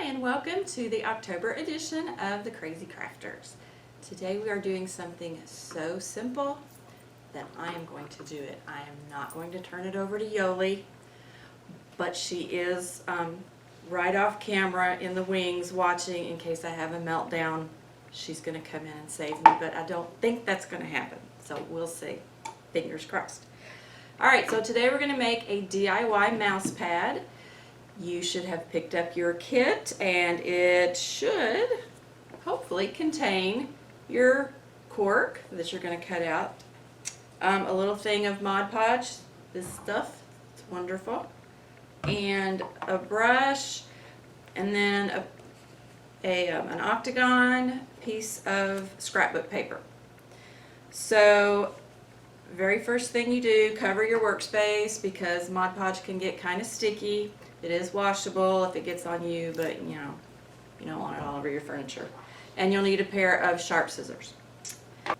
and welcome to the October edition of the Crazy Crafters. Today we are doing something so simple that I am going to do it. I am not going to turn it over to Yoli, but she is right off camera in the wings watching in case I have a meltdown. She's going to come in and save me, but I don't think that's going to happen, so we'll see. Fingers crossed. Alright, so today we're going to make a DIY mouse pad. You should have picked up your kit, and it should hopefully contain your cork that you're going to cut out, a little thing of Mod Podge, this stuff, it's wonderful, and a brush, and then an octagon piece of scrapbook paper. So very first thing you do, cover your workspace because Mod Podge can get kind of sticky. It is washable if it gets on you, but you don't want it all over your furniture. And you'll need a pair of sharp scissors.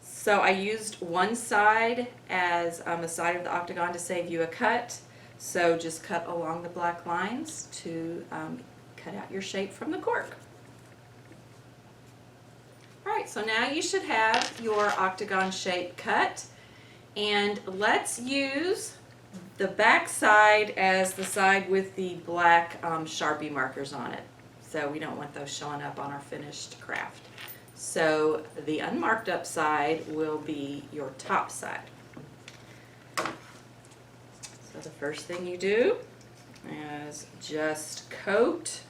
So I used one side as the side of the octagon to save you a cut. So just cut along the black lines to cut out your shape from the cork. Alright, so now you should have your octagon shape cut. And let's use the back side as the side with the black Sharpie markers on it. So we don't want those showing up on our finished craft. So the unmarked up side will be your top side. So the first thing you do is just coat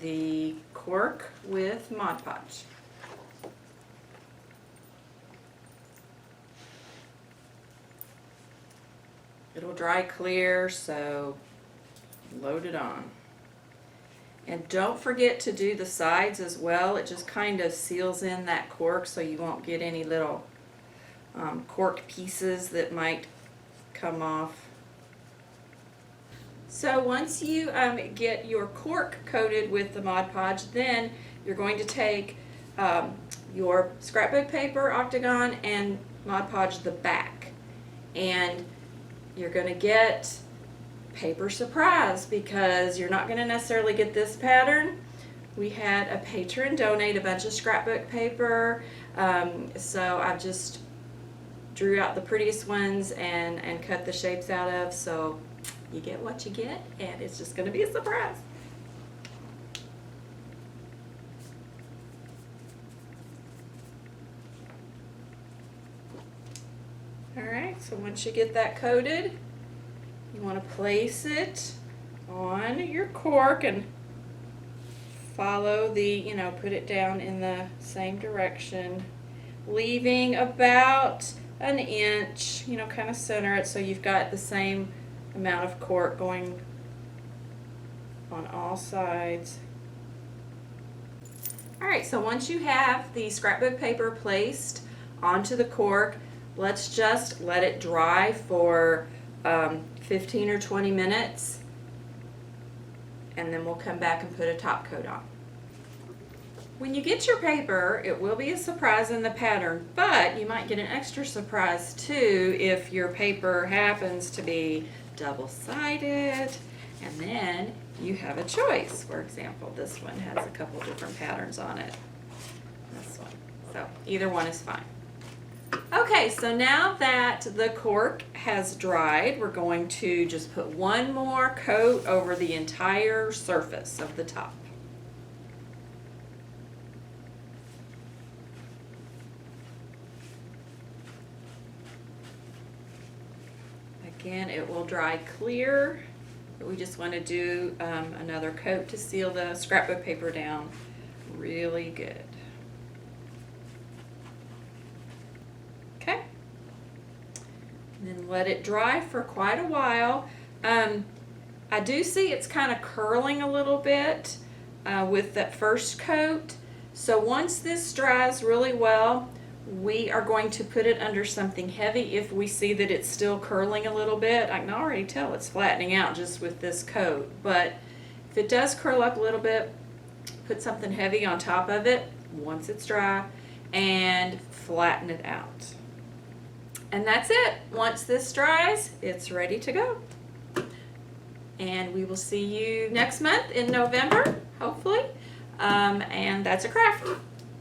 the cork with Mod Podge. It'll dry clear, so load it on. And don't forget to do the sides as well. It just kind of seals in that cork so you won't get any little cork pieces that might come off. So once you get your cork coated with the Mod Podge, then you're going to take your scrapbook paper, octagon, and Mod Podge the back. And you're going to get Paper Surprise because you're not going to necessarily get this pattern. We had a patron donate a bunch of scrapbook paper, so I just drew out the prettiest ones and cut the shapes out of, so you get what you get, and it's just going to be a surprise. Alright, so once you get that coated, you want to place it on your cork and follow the, put it down in the same direction, leaving about an inch, kind of center it so you've got the same amount of cork going on all sides. Alright, so once you have the scrapbook paper placed onto the cork, let's just let it dry for 15 or 20 minutes, and then we'll come back and put a top coat on. When you get your paper, it will be a surprise in the pattern, but you might get an extra surprise too if your paper happens to be double-sided, and then you have a choice. For example, this one has a couple different patterns on it. This one. So either one is fine. Okay, so now that the cork has dried, we're going to just put one more coat over the entire surface of the top. Again, it will dry clear, but we just want to do another coat to seal the scrapbook paper down really good. Okay, and then let it dry for quite a while. I do see it's kind of curling a little bit with that first coat. So once this dries really well, we are going to put it under something heavy if we see that it's still curling a little bit. I can already tell it's flattening out just with this coat, but if it does curl up a little bit, put something heavy on top of it once it's dry and flatten it out. And that's it. Once this dries, it's ready to go. And we will see you next month in November, hopefully. And that's a craft.